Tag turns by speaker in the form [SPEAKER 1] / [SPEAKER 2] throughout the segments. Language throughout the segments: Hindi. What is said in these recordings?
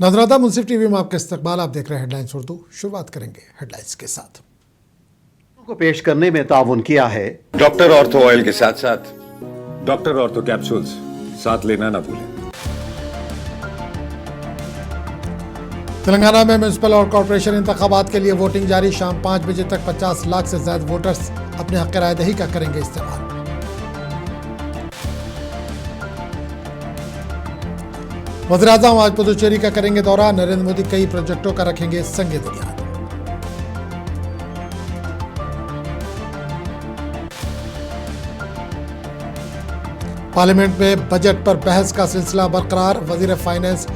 [SPEAKER 1] नजराता मुंसिफ टीवी में आपका इस्तकबाल। आप देख रहे हैं हेडलाइंस उर्दू। शुरुआत करेंगे हेडलाइंस के साथ।
[SPEAKER 2] को पेश करने में ताउन किया है
[SPEAKER 3] डॉक्टर ऑर्थो ऑयल के साथ साथ
[SPEAKER 4] डॉक्टर ऑर्थो कैप्सूल्स साथ लेना ना भूलें।
[SPEAKER 1] तेलंगाना में म्यूनसिपल और कॉरपोरेशन इंतखाबात के लिए वोटिंग जारी। शाम 5 बजे तक 50 लाख से ज्यादा वोटर्स अपने हक राय दही का करेंगे इस्तेमाल। वज़ीर-ए-आज़म आज पुदुचेरी का करेंगे दौरा। नरेंद्र मोदी कई प्रोजेक्टों का रखेंगे संग बुनियाद। पार्लियामेंट में बजट पर बहस का सिलसिला बरकरार। वजीर फाइनेंस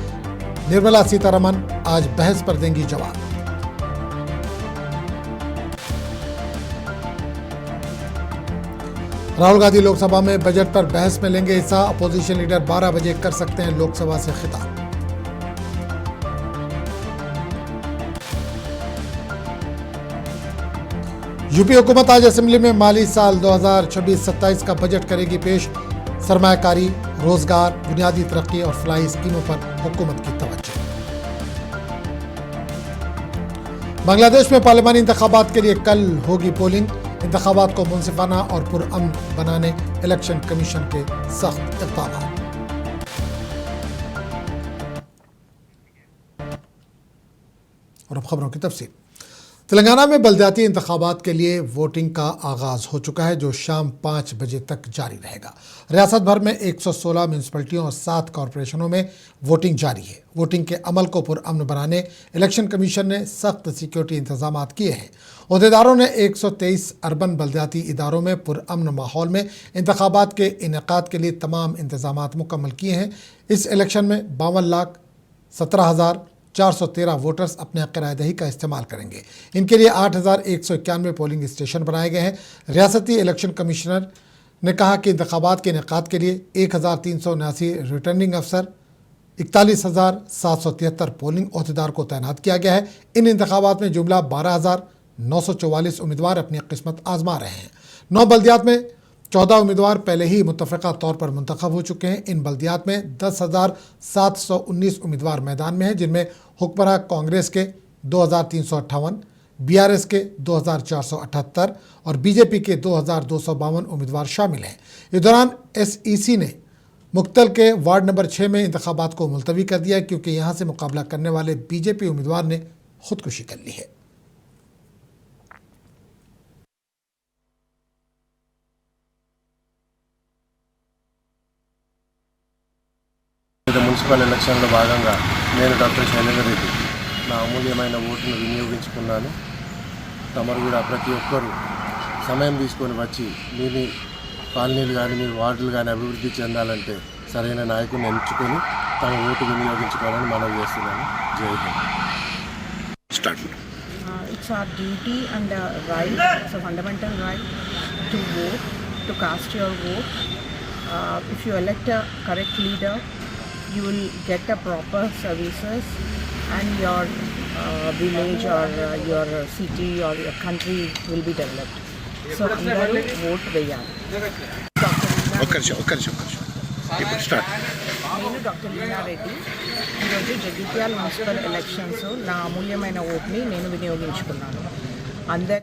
[SPEAKER 1] निर्मला सीतारमण आज बहस पर देंगी जवाब। राहुल गांधी लोकसभा में बजट पर बहस में लेंगे हिस्सा। अपोजिशन लीडर 12 बजे कर सकते हैं लोकसभा से खिताब। यूपी हुकूमत आज असेंबली में माली साल 2026-27 का बजट करेगी पेश। सरमायाकारी, रोजगार, बुनियादी तरक्की और फलाही स्कीमों पर हुकूमत की तवज्जो। बांग्लादेश में पार्लियामानी इंतखाबात के लिए कल होगी पोलिंग। इंतखाबात को मुंसिफाना और पुरअमन बनाने इलेक्शन कमीशन के सख्त इक़दाम। और अब खबरों की तफसील। तेलंगाना में बल्दियाती इंतखाबात के लिए वोटिंग का आगाज हो चुका है, जो शाम 5 बजे तक जारी रहेगा। रियासत भर में 116 म्यूनसिपलिटियों और 7 कॉरपोरेशनों में वोटिंग जारी है। वोटिंग के अमल को पुरअमन बनाने इलेक्शन कमीशन ने सख्त सिक्योरिटी इंतजाम किए हैं। अहदेदारों ने 123 अर्बन बल्दियाती इदारों में पुरअमन माहौल में इंतखाबात के इनेकाद के लिए तमाम इंतजाम मुकम्मल किए हैं। इस इलेक्शन में 52,17,413 वोटर्स अपने हक़ राय दही का इस्तेमाल करेंगे। इनके लिए 8,191 पोलिंग स्टेशन बनाए गए हैं। रियासती इलेक्शन कमिश्नर ने कहा कि इंतखाबात के इनेकाद के लिए 1,379 रिटर्निंग अफसर, 41,773 पोलिंग अहदेदार को तैनात किया गया है। इन इंतखाबात में जुमला 12,944 उम्मीदवार अपनी किस्मत आजमा रहे हैं। 9 बल्दियात में 14 उम्मीदवार पहले ही मुतफ़िक़ा तौर पर मुंतखब हो चुके हैं। इन बल्दियात में 10,719 उम्मीदवार मैदान में हैं, जिनमें हुक्मरान कांग्रेस के 2,358, BRS के 2,478 और बीजेपी के 2,252 उम्मीदवार शामिल हैं। इस दौरान SEC ने मुक्तल के वार्ड नंबर 6 में इंतखाबात को मुलतवी कर दिया, क्योंकि यहाँ से मुकाबला करने वाले बीजेपी उम्मीदवार ने खुदकुशी कर ली है।
[SPEAKER 5] మున్సిపల్ ఎలక్షన్లో భాగంగా నేను డాక్టర్ శైలేందర్ రెడ్డి నా అమూల్యమైన ఓటును వినియోగించుకున్నాను. తమరు కూడా ప్రతి ఒక్కరూ సమయం తీసుకొని వచ్చి మీ కాలనీలు కానీ మీ వార్డులు కానీ అభివృద్ధి చెందాలంటే సరైన నాయకుని ఎంచుకొని తమ ఓటు వినియోగించుకోవాలని మనవి చేస్తున్నాను. జై Hind.
[SPEAKER 6] It's our duty and right, it's a fundamental right to vote, to cast your vote. If you elect a correct leader, you will get a proper services and your village or your city or your country will be developed. So అందరూ ఓట్ వేయాలి. నేను డాక్టర్ లీనా రెడ్డి. ఈరోజు జగిత్యాల మున్సిపల్ ఎలక్షన్స్ నా అమూల్యమైన ఓట్ని నేను వినియోగించుకున్నాను. అందరు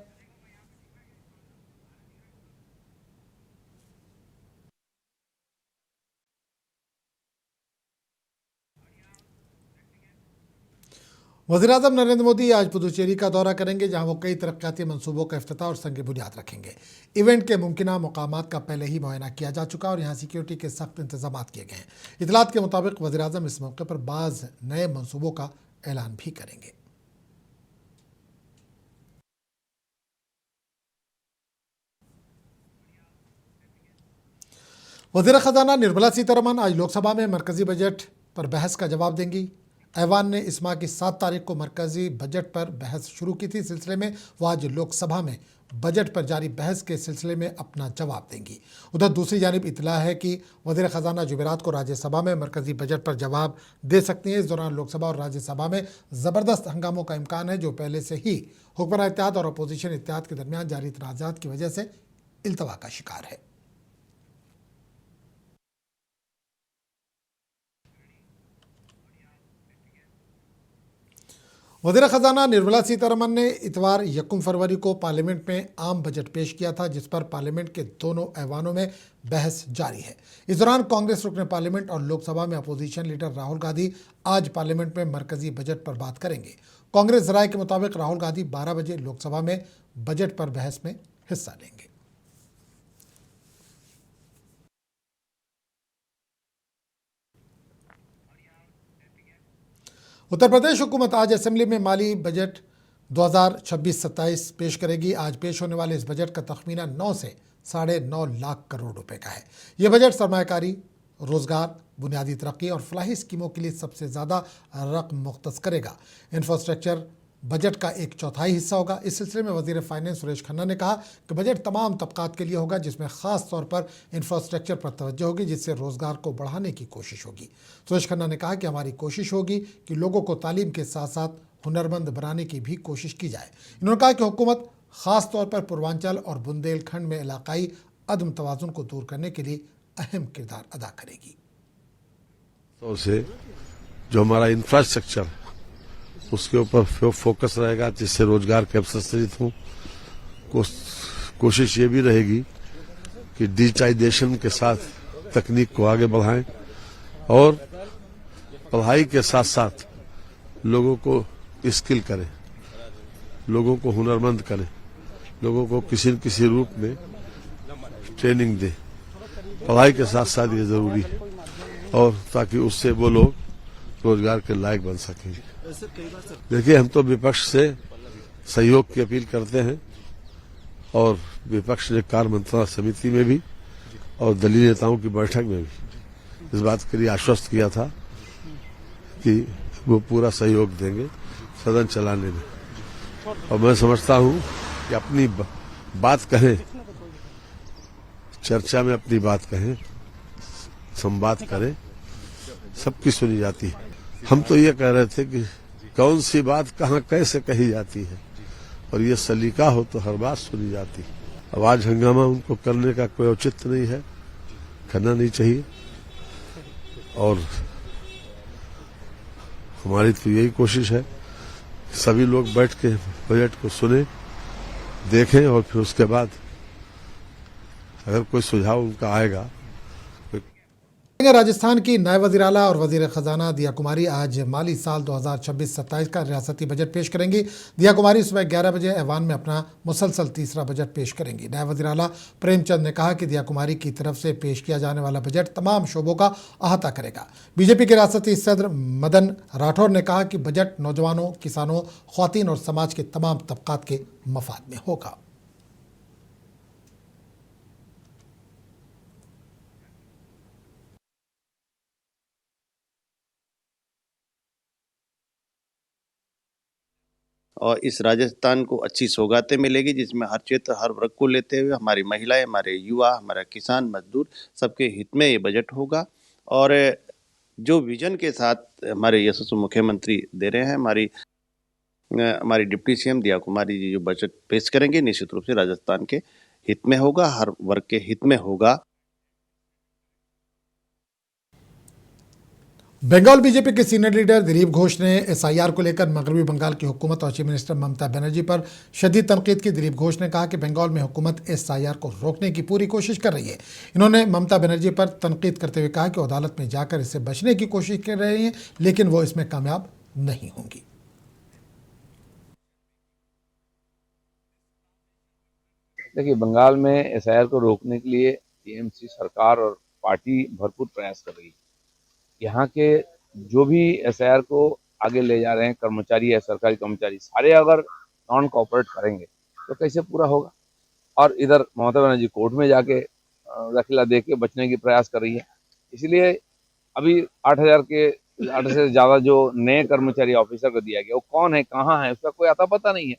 [SPEAKER 1] वज़ीर-ए-आज़म नरेंद्र मोदी आज पुदुचेरी का दौरा करेंगे, जहां वो कई तरक्याती मंसूबों का इफ्तिताह और संग बुनियाद रखेंगे। इवेंट के मुमकिना मकामात का पहले ही मुआयना किया जा चुका और यहाँ सिक्योरिटी के सख्त इंतजाम किए गए हैं। इतलात के मुताबिक वज़ीर-ए-आज़म इस मौके पर बाज़ नए मंसूबों का ऐलान भी करेंगे। वज़ीर ख़जाना निर्मला सीतारमण आज लोकसभा में मरकजी बजट पर बहस का जवाब देंगी। ऐवान ने इस माह की 7 तारीख को मरकजी बजट पर बहस शुरू की थी। इस सिलसिले में वो आज लोकसभा में बजट पर जारी बहस के सिलसिले में अपना जवाब देंगी। उधर दूसरी जानिब इतला है कि वज़ीर ख़जाना जुमेरात को राज्यसभा में मरकजी बजट पर जवाब दे सकती हैं। इस दौरान लोकसभा और राज्यसभा में ज़बरदस्त हंगामों का इम्कान है, जो पहले से ही हुक्मरान इत्तेहाद और अपोजिशन इत्तेहाद के दरमियान जारी तनाज़ात की वजह से इल्तवा का शिकार है। वज़ीर ख़जाना निर्मला सीतारमन ने इतवार 1 फरवरी को पार्लियामेंट में आम बजट पेश किया था, जिस पर पार्लियामेंट के दोनों ऐवानों में बहस जारी है। इस दौरान कांग्रेस रुकने पार्लियामेंट और लोकसभा में अपोजिशन लीडर राहुल गांधी आज पार्लियामेंट में मरकजी बजट पर बात करेंगे। कांग्रेस राय के मुताबिक राहुल गांधी 12 बजे लोकसभा में बजट पर बहस में हिस्सा लेंगे। उत्तर प्रदेश हुकूमत आज असेंबली में माली बजट 2026-27 पेश करेगी। आज पेश होने वाले इस बजट का तखमीना 9 से 9.5 लाख करोड़ रुपए का है। यह बजट सरमायाकारी, रोजगार, बुनियादी तरक्की और फलाही स्कीमों के लिए सबसे ज़्यादा रकम मुख्तस करेगा। इंफ्रास्ट्रक्चर बजट का 1/4 हिस्सा होगा। इस सिलसिले में वजीर फाइनेंस सुरेश खन्ना ने कहा कि बजट तमाम तबकात के लिए होगा, जिसमें ख़ास तौर पर इंफ्रास्ट्रक्चर पर तवज्जो होगी, जिससे रोज़गार को बढ़ाने की कोशिश होगी। सुरेश खन्ना ने कहा कि हमारी कोशिश होगी कि लोगों को तालीम के साथ साथ हुनरमंद बनाने की भी कोशिश की जाए। इन्होंने कहा कि हुकूमत ख़ास तौर पर पूर्वांचल और बुंदेलखंड में इलाकाई अदम तवाज़ुन को दूर करने के लिए अहम किरदार अदा करेगी।
[SPEAKER 7] तो से जो हमारा इंफ्रास्ट्रक्चर उसके ऊपर फोकस रहेगा, जिससे रोजगार के अवसर सृजित हों। कोशिश ये भी रहेगी कि डिजिटाइजेशन के साथ तकनीक को आगे बढ़ाएं और पढ़ाई के साथ साथ लोगों को स्किल करें, लोगों को हुनरमंद करें, लोगों को किसी न किसी रूप में ट्रेनिंग दें। पढ़ाई के साथ साथ ये जरूरी है, और ताकि उससे वो लोग रोजगार के लायक बन सकेंगे। देखिए, हम तो विपक्ष से सहयोग की अपील करते हैं, और विपक्ष ने कार्य मंत्रणा समिति में भी और दलीय नेताओं की बैठक में भी इस बात के लिए आश्वस्त किया था कि वो पूरा सहयोग देंगे सदन चलाने में। और मैं समझता हूं कि अपनी बात कहें, चर्चा में अपनी बात कहें, संवाद करें, सबकी सुनी जाती है। हम तो ये कह रहे थे कि कौन सी बात कहाँ कैसे कही जाती है, और ये सलीका हो तो हर बात सुनी जाती है। अब आज हंगामा उनको करने का कोई औचित्य नहीं है, करना नहीं चाहिए। और हमारी तो यही कोशिश है कि सभी लोग बैठ के बजट को सुने, देखें, और फिर उसके बाद अगर कोई सुझाव उनका आएगा।
[SPEAKER 1] राजस्थान की नायब वज़ीर आला और वज़ीर ख़जाना दिया कुमारी आज माली साल 2026-27 का रियासती बजट पेश करेंगी। दिया कुमारी सुबह 11 बजे ऐवान में अपना मुसलसल तीसरा बजट पेश करेंगी। नायब वज़ीर आला प्रेमचंद ने कहा कि दिया कुमारी की तरफ से पेश किया जाने वाला बजट तमाम शोबों का अहाता करेगा। बीजेपी के रियासती सदर मदन राठौर ने कहा कि बजट नौजवानों, किसानों, ख्वातीन और समाज के तमाम तबकात के मफाद में होगा।
[SPEAKER 8] और इस राजस्थान को अच्छी सौगातें मिलेगी, जिसमें हर क्षेत्र, हर वर्ग को लेते हुए हमारी महिलाएं, हमारे युवा, हमारा किसान, मजदूर, सबके हित में ये बजट होगा। और जो विजन के साथ हमारे यशस्वी मुख्यमंत्री दे रहे हैं, हमारी डिप्टी सीएम दिया कुमारी जी जो बजट पेश करेंगे, निश्चित रूप से राजस्थान के हित में होगा, हर वर्ग के हित में होगा।
[SPEAKER 1] बंगाल बीजेपी के सीनियर लीडर दिलीप घोष ने एसआईआर को लेकर मगरबी बंगाल की हुकूमत और चीफ मिनिस्टर ममता बनर्जी पर शदीद तनकीद की। दिलीप घोष ने कहा कि बंगाल में हुकूमत एसआईआर को रोकने की पूरी कोशिश कर रही है। इन्होंने ममता बनर्जी पर तनकीद करते हुए कहा कि अदालत में जाकर इससे बचने की कोशिश कर रही हैं, लेकिन वो इसमें कामयाब नहीं होंगी।
[SPEAKER 9] देखिए, बंगाल में एसआईआर को रोकने के लिए टीएमसी सरकार और पार्टी भरपूर प्रयास कर रही है। यहाँ के जो भी एसआईआर को आगे ले जा रहे हैं कर्मचारी या सरकारी कर्मचारी, सारे अगर नॉन कोऑपरेट करेंगे तो कैसे पूरा होगा। और इधर ममता बनर्जी कोर्ट में जाके दाखिला दे के बचने की प्रयास कर रही है। इसलिए अभी 8,000 से ज़्यादा जो नए कर्मचारी ऑफिसर को दिया गया, वो कौन है, कहाँ है, उसका कोई आता पता नहीं है।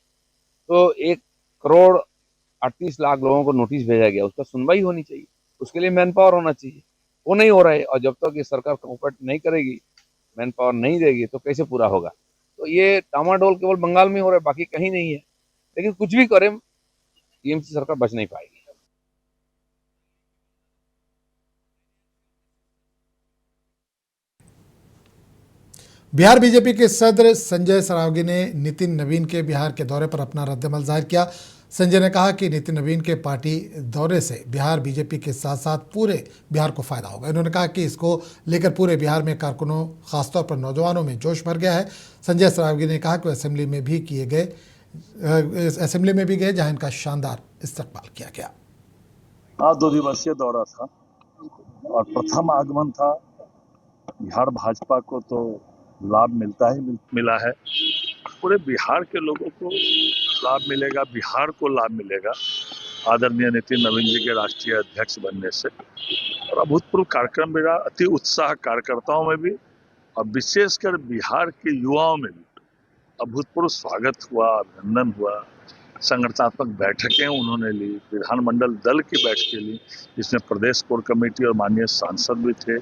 [SPEAKER 9] तो 1,38,00,000 लोगों को नोटिस भेजा गया, उसका सुनवाई होनी चाहिए, उसके लिए मैन पावर होना चाहिए, वो नहीं हो रहा है। और जब तक ये सरकार कोऑपरेट नहीं करेगी, मैन पावर नहीं देगी, तो कैसे पूरा होगा। तो ये डामाडोल केवल बंगाल में हो रहा है, बाकी कहीं नहीं है। लेकिन कुछ भी करें, टीएमसी सरकार बच नहीं पाएगी।
[SPEAKER 1] बिहार बीजेपी के सदर संजय सरावगी ने नितिन नवीन के बिहार के दौरे पर अपना रद्दमल जाहिर किया। संजय ने कहा कि नितिन नवीन के पार्टी दौरे से बिहार बीजेपी के साथ साथ पूरे बिहार को फायदा होगा। इन्होंने कहा कि इसको लेकर पूरे बिहार में कारकुनों, खासतौर पर नौजवानों में जोश भर गया है। संजय सरावगी ने कहा कि वो असेंबली में भी गए जहां इनका शानदार इस्तकबाल किया गया।
[SPEAKER 10] 2 दिवसीय दौरा था और प्रथम आगमन था। बिहार भाजपा को तो लाभ मिला है, पूरे बिहार के लोगों को लाभ मिलेगा, बिहार को लाभ मिलेगा आदरणीय नितिन नवीन जी के राष्ट्रीय अध्यक्ष बनने से। और अभूतपूर्व कार्यक्रम मिला, अति उत्साह कार्यकर्ताओं में भी और विशेषकर बिहार के युवाओं में भी अभूतपूर्व स्वागत हुआ, अभिनंदन हुआ। संगठनात्मक बैठकें उन्होंने ली, विधानमंडल दल की बैठकें ली जिसमें प्रदेश कोर कमेटी और माननीय सांसद भी थे।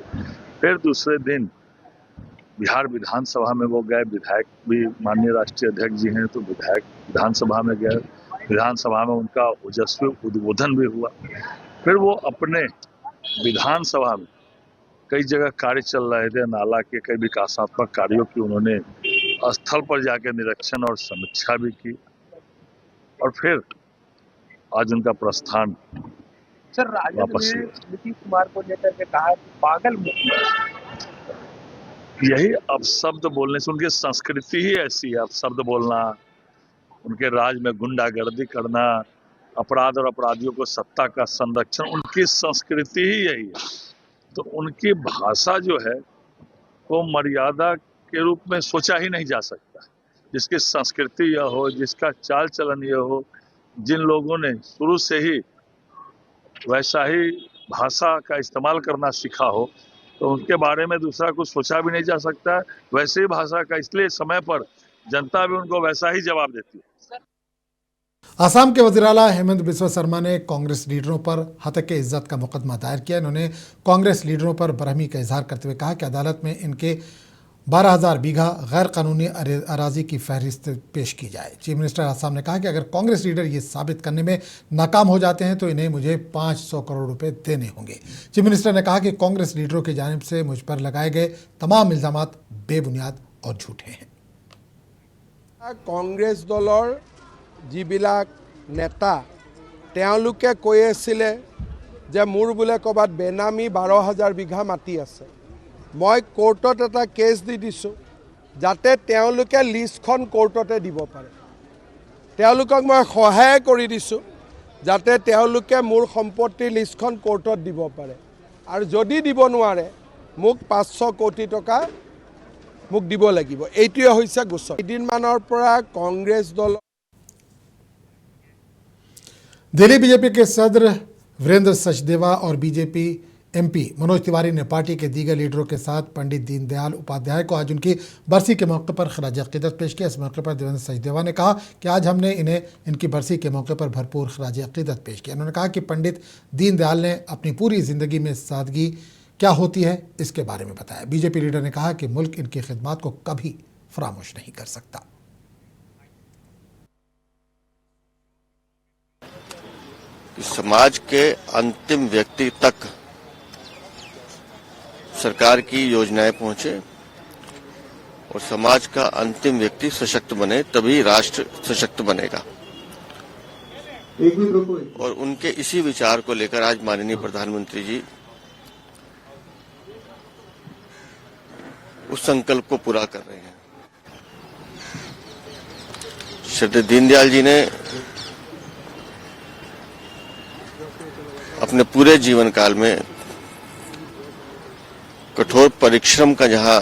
[SPEAKER 10] फिर दूसरे दिन बिहार विधानसभा में वो गए, विधायक भी माननीय राष्ट्रीय अध्यक्ष जी हैं तो विधायक विधानसभा में गए, विधानसभा में उनका ओजस्वी उद्बोधन भी हुआ। फिर वो अपने विधानसभा में कई जगह कार्य चल रहे थे, नाला के कई विकासात्मक कार्यों की उन्होंने स्थल पर जाकर निरीक्षण और समीक्षा भी की और फिर आज उनका प्रस्थान
[SPEAKER 11] सर
[SPEAKER 10] वापस
[SPEAKER 11] नीतीश कुमार को लेकर के कहा पागल
[SPEAKER 10] यही अपशब्द बोलने से, उनकी संस्कृति ही ऐसी है, अपशब्द बोलना, उनके राज में गुंडागर्दी करना, अपराध और अपराधियों को सत्ता का संरक्षण, उनकी संस्कृति ही यही है। तो उनकी भाषा जो है वो मर्यादा के रूप में सोचा ही नहीं जा सकता। जिसकी संस्कृति यह हो, जिसका चाल चलन यह हो, जिन लोगों ने शुरू से ही वैसा ही भाषा का इस्तेमाल करना सीखा हो, तो उनके बारे में दूसरा कुछ सोचा भी नहीं जा सकता। वैसे ही भाषा का, इसलिए समय पर जनता भी उनको वैसा ही जवाब देती है।
[SPEAKER 1] आसाम के वज़ीर आला हेमंत बिस्वा शर्मा ने कांग्रेस लीडरों पर हत्या इज्जत का मुकदमा दायर किया। इन्होंने कांग्रेस लीडरों पर बरहमी का इजहार करते हुए कहा कि अदालत में इनके 12,000 बीघा गैर कानूनी अराजी की फहरिस्त पेश की जाए। चीफ मिनिस्टर आसाम ने कहा कि अगर कांग्रेस लीडर ये साबित करने में नाकाम हो जाते हैं तो इन्हें मुझे 500 करोड़ रुपए देने होंगे। चीफ मिनिस्टर ने कहा कि कांग्रेस लीडरों की जानिब से मुझ पर लगाए गए तमाम इल्जामात बेबुनियाद और झूठे हैं।
[SPEAKER 12] कांग्रेस दলৰ যিবিলাক নেতা তেওঁলোকে কৈ আছিলে যে মোৰ বোলে ক'ৰবাত বেনামী 12,000 বিঘা মাটি আছে। মই কোৰ্টত এটা কেছ দি দিছোঁ যাতে তেওঁলোকে লিষ্টখন কোৰ্টতে দিব পাৰে। তেওঁলোকক মই সহায় কৰি দিছোঁ যাতে তেওঁলোকে মোৰ সম্পত্তিৰ লিষ্টখন কোৰ্টত দিব পাৰে আৰু যদি দিব নোৱাৰে মোক 500 কোটি টকা মোক দিব লাগিব। এইটোৱে হৈছে গোচৰ। এদিনমানৰ পৰা कांग्रेस দল
[SPEAKER 1] दिल्ली बीजेपी के सदर वीरेंद्र सचदेवा और बीजेपी एमपी मनोज तिवारी ने पार्टी के दीगर लीडरों के साथ पंडित दीनदयाल उपाध्याय को आज उनकी बरसी के मौके पर खराज अकीदत पेश किया। इस मौके पर देवेंद्र सचदेवा ने कहा कि आज हमने इन्हें इनकी बरसी के मौके पर भरपूर खराज अकीदत पेश किया। उन्होंने कहा कि पंडित दीनदयाल ने अपनी पूरी जिंदगी में सादगी क्या होती है इसके बारे में बताया। बीजेपी लीडर ने कहा कि मुल्क इनकी खिदमत को कभी फरामोश नहीं कर सकता।
[SPEAKER 8] समाज के अंतिम व्यक्ति तक सरकार की योजनाएं पहुंचे और समाज का अंतिम व्यक्ति सशक्त बने, तभी राष्ट्र सशक्त बनेगा। और उनके इसी विचार को लेकर आज माननीय प्रधानमंत्री जी उस संकल्प को पूरा कर रहे हैं। श्री दीनदयाल जी ने अपने पूरे जीवन काल में कठोर परिश्रम का जहां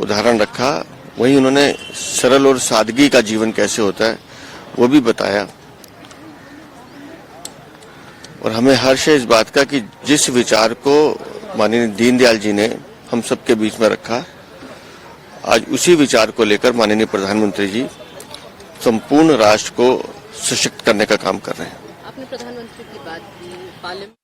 [SPEAKER 8] उदाहरण रखा, वहीं उन्होंने सरल और सादगी का जीवन कैसे होता है वो भी बताया। और हमें हर्ष है इस बात का कि जिस विचार को माननीय दीनदयाल जी ने हम सबके बीच में रखा, आज उसी विचार को लेकर माननीय प्रधानमंत्री जी संपूर्ण राष्ट्र को सशक्त करने का काम कर रहे हैं।
[SPEAKER 13] आपने प्रधानमंत्री की बात की, पार्लियामेंट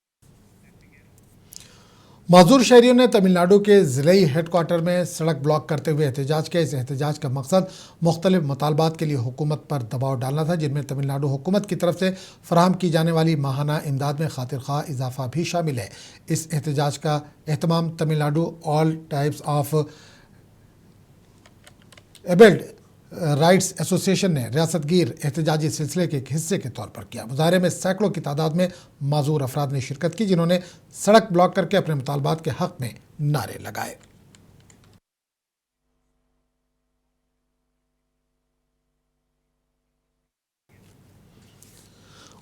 [SPEAKER 1] मजदूर शहरियों ने तमिलनाडु के जिले हेडक्वार्टर में सड़क ब्लॉक करते हुए एहतजाज किया। इस एहतजाज का मकसद मुख्तलिफ मुतालबात के लिए हुकूमत पर दबाव डालना था, जिनमें तमिलनाडु हुकूमत की तरफ से फराहम की जाने वाली माहाना इमदाद में खातिर खा इजाफा भी शामिल है। इस एहतजाज का एहतमाम Tamil Nadu all types of abled rights association ने रियासतगीर एहतजाजी सिलसिले के एक हिस्से के तौर पर किया। मुजाहरे में सैकड़ों की तादाद में माजूर अफराद ने शिरकत की, जिन्होंने सड़क ब्लॉक करके अपने मुतालबात के हक में नारे लगाए।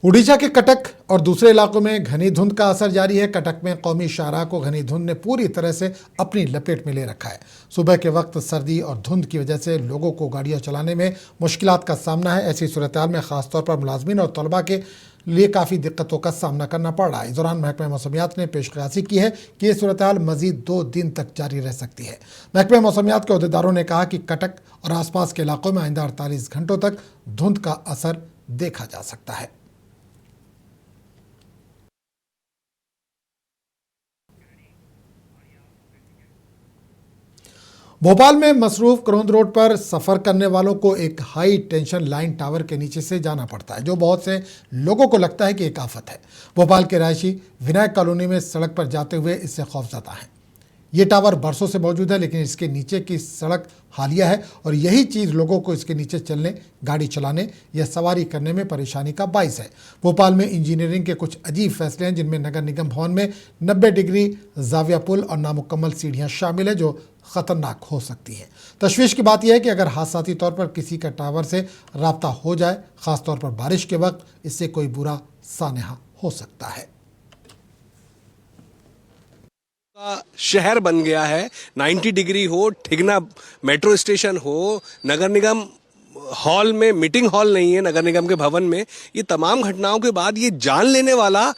[SPEAKER 1] उड़ीसा के कटक और दूसरे इलाकों में घनी धुंध का असर जारी है। कटक में कौमी शाहराह को घनी धुंध ने पूरी तरह से अपनी लपेट में ले रखा है। सुबह के वक्त सर्दी और धुंध की वजह से लोगों को गाड़ियां चलाने में मुश्किलात का सामना है। ऐसी सूरत-ए-हाल में खासतौर पर मुलाजमीन और तलबा के लिए काफ़ी दिक्कतों का सामना करना पड़ रहा है। इस दौरान महकमा मौसमियात ने पेशकशी की है कि ये सूरत-ए-हाल मजीद 2 दिन तक जारी रह सकती है। महकमा मौसमियात के अहदेदारों ने कहा कि कटक और आसपास के इलाकों में आइंदा 48 घंटों तक धुंध का असर देखा जा सकता है। भोपाल में मसरूफ करौंद रोड पर सफ़र करने वालों को एक हाई टेंशन लाइन टावर के नीचे से जाना पड़ता है, जो बहुत से लोगों को लगता है कि एक आफत है। भोपाल के रहायशी विनायक कॉलोनी में सड़क पर जाते हुए इससे खौफजदा हैं। ये टावर बरसों से मौजूद है, लेकिन इसके नीचे की सड़क हालिया है और यही चीज़ लोगों को इसके नीचे चलने, गाड़ी चलाने या सवारी करने में परेशानी का बाइस है। भोपाल में इंजीनियरिंग के कुछ अजीब फैसले हैं, जिनमें नगर निगम भवन में 90 डिग्री जाविया पुल और नामुकम्मल सीढ़ियाँ शामिल है, जो ख़तरनाक हो सकती हैं। तशवीश की बात यह है कि अगर हादसाती तौर पर किसी का टावर से राब्ता हो जाए, ख़ासतौर पर बारिश के वक्त, इससे कोई बुरा सानहा हो सकता है।
[SPEAKER 14] शहर बन गया है। 90 डिग्री हो, ठिगना मेट्रो स्टेशन हो, नगर निगम हॉल में मीटिंग हॉल नहीं है नगर निगम के भवन में। ये तमाम घटनाओं के बाद ये जान लेने वाला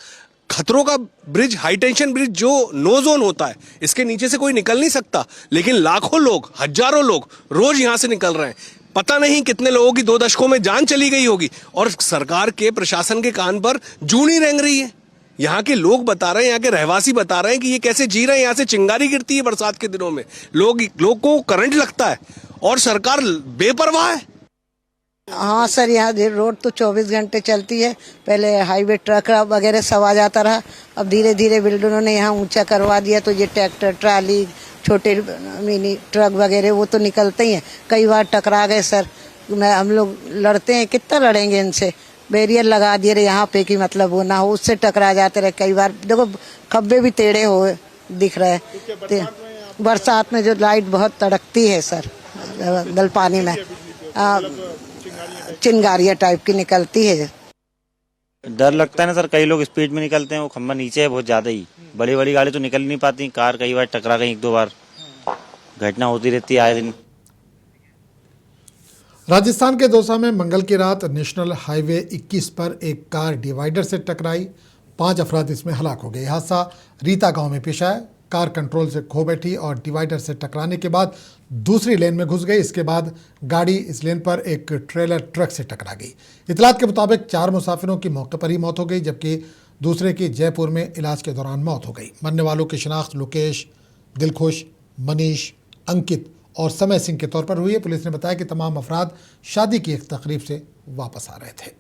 [SPEAKER 14] खतरों का ब्रिज, हाई टेंशन ब्रिज जो नो जोन होता है, इसके नीचे से कोई निकल नहीं सकता, लेकिन लाखों लोग, हजारों लोग रोज यहां से निकल रहे हैं। पता नहीं कितने लोगों की 2 दशकों में जान चली गई होगी और सरकार के प्रशासन के कान पर जूनी रेंग रही है। यहाँ के लोग बता रहे हैं, यहाँ के रहवासी बता रहे हैं कि ये कैसे जी रहे हैं। यहाँ से चिंगारी गिरती है बरसात के दिनों में, लोग को करंट लगता है और सरकार बेपरवाह है।
[SPEAKER 15] हाँ सर, यहाँ रोड तो 24 घंटे चलती है। पहले हाईवे ट्रक वगैरह सब आ जाता रहा, अब धीरे धीरे बिल्डरों ने यहाँ ऊंचा करवा दिया, तो ये ट्रैक्टर, ट्राली, छोटे मिनी ट्रक वगैरह वो तो निकलते ही हैं। कई बार टकरा गए सर, हम लोग लड़ते हैं, कितना लड़ेंगे इनसे। बैरियर लगा दिए रहे यहाँ पे कि मतलब वो ना हो, उससे टकरा जाते रहे। कई बार देखो खब्बे भी टेढ़े हो दिख रहे हैं। बरसात में जो लाइट बहुत तड़कती है सर, दल पानी में चिंगारियाँ टाइप की निकलती है।
[SPEAKER 16] डर लगता है ना सर, कई लोग स्पीड में निकलते हैं, वो खंबा नीचे है बहुत ज्यादा ही। बड़ी बड़ी गाड़ी तो निकल नहीं पाती, कार कई बार टकरा गई, 1-2 बार घटना होती रहती है आए दिन।
[SPEAKER 1] राजस्थान के दौसा में मंगल की रात नेशनल हाईवे 21 पर एक कार डिवाइडर से टकराई, 5 अफराद इसमें हलाक हो गए। हादसा रीता गांव में पेश आया। कार कंट्रोल से खो बैठी और डिवाइडर से टकराने के बाद दूसरी लेन में घुस गई। इसके बाद गाड़ी इस लेन पर एक ट्रेलर ट्रक से टकरा गई। इतलात के मुताबिक 4 मुसाफिरों की मौके पर ही मौत हो गई, जबकि दूसरे की जयपुर में इलाज के दौरान मौत हो गई। मरने वालों की शिनाख्त लोकेश, दिलखुश, मनीष, अंकित और समय सिंह के तौर पर हुई है। पुलिस ने बताया कि तमाम अफराद शादी की एक तकरीब से वापस आ रहे थे।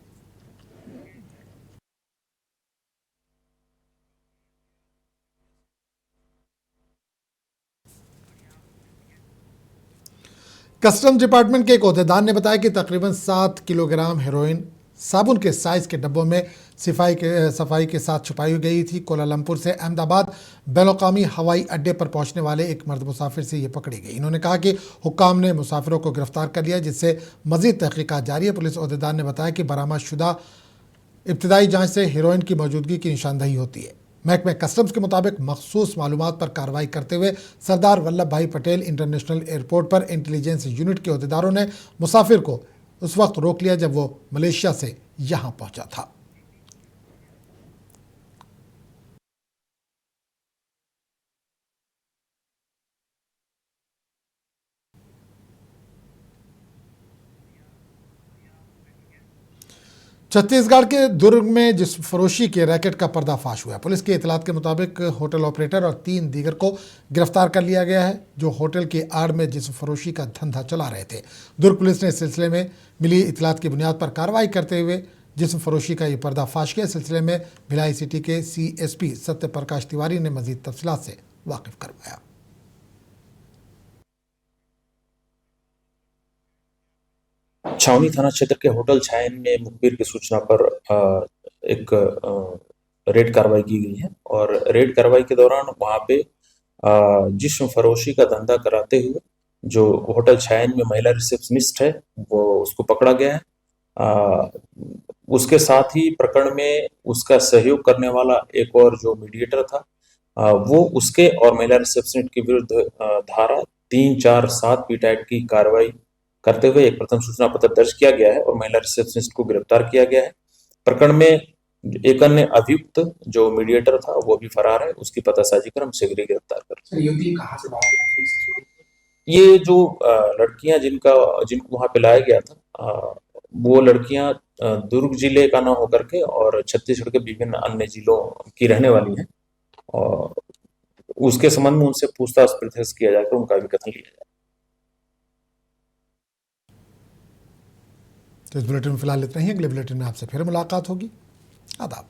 [SPEAKER 1] कस्टम्स डिपार्टमेंट के एक ओहदेदार ने बताया कि तकरीबन 7 किलोग्राम हेरोइन साबुन के साइज के डब्बों में सफाई के साथ छुपाई गई थी। कोलालमपुर से अहमदाबाद बैनुल-अक़वामी हवाई अड्डे पर पहुंचने वाले एक मर्द मुसाफिर से ये पकड़ी गई। इन्होंने कहा कि हुक्काम ने मुसाफिरों को गिरफ्तार कर लिया, जिससे मजीद तहकीकात जारी है। पुलिस ओहदेदार ने बताया कि बरामदशुदा इब्तदाई जाँच से हेरोइन की मौजूदगी की निशानदही होती है। महकमे कस्टम्स के मुताबिक मखसूस मालूमात पर कार्रवाई करते हुए सरदार वल्लभ भाई पटेल इंटरनेशनल एयरपोर्ट पर इंटेलिजेंस यूनिट के अहदेदारों ने मुसाफिर को उस वक्त रोक लिया जब वो मलेशिया से यहाँ पहुँचा था। छत्तीसगढ़ के दुर्ग में जिस्म फरोशी के रैकेट का पर्दाफाश हुआ। पुलिस की इतलात के मुताबिक होटल ऑपरेटर और 3 दीगर को गिरफ्तार कर लिया गया है, जो होटल की आड़ में जिस्म फरोशी का धंधा चला रहे थे। दुर्ग पुलिस ने इस सिलसिले में मिली इतलात की बुनियाद पर कार्रवाई करते हुए जिस्म फरोशी का ये पर्दाफाश किया। इस सिलसिले में भिलाई सिटी के CSP सत्य प्रकाश तिवारी ने मजीद तफसीलात से वाकिफ करवाया।
[SPEAKER 17] छावनी थाना क्षेत्र के होटल छायन में मुखबिर की सूचना पर एक रेड कार्रवाई की गई है और रेड कार्रवाई के दौरान वहां पे जिस्म फरोशी का धंधा कराते हुए जो होटल छायन में महिला रिसेप्शनिस्ट है वो उसको पकड़ा गया है। उसके साथ ही प्रकरण में उसका सहयोग करने वाला एक और जो मीडिएटर था वो उसके और महिला रिसेप्शनिस्ट के विरुद्ध धारा 347 पीटा एक्ट की कार्रवाई करते हुए एक प्रथम सूचना पत्र दर्ज किया गया है और महिला रिसेप्शनिस्ट को गिरफ्तार किया गया है। प्रकरण में एक अन्य अभियुक्त जो मीडिएटर था वो भी फरार है, उसकी पतासाजी कर हम शीघ्र ही गिरफ्तार कर। ये जो लड़कियां जिनको वहां पे लाया गया था वो लड़कियां दुर्ग जिले का न होकर के और छत्तीसगढ़ के विभिन्न अन्य जिलों की रहने वाली हैं और उसके संबंध में उनसे पूछताछ प्रयास किया जाकर उनका भी कथन लिया जाए।
[SPEAKER 1] तो इस बुलेटिन में फिलहाल इतना ही। अगले बुलेटिन में आपसे फिर मुलाकात होगी। आदाब।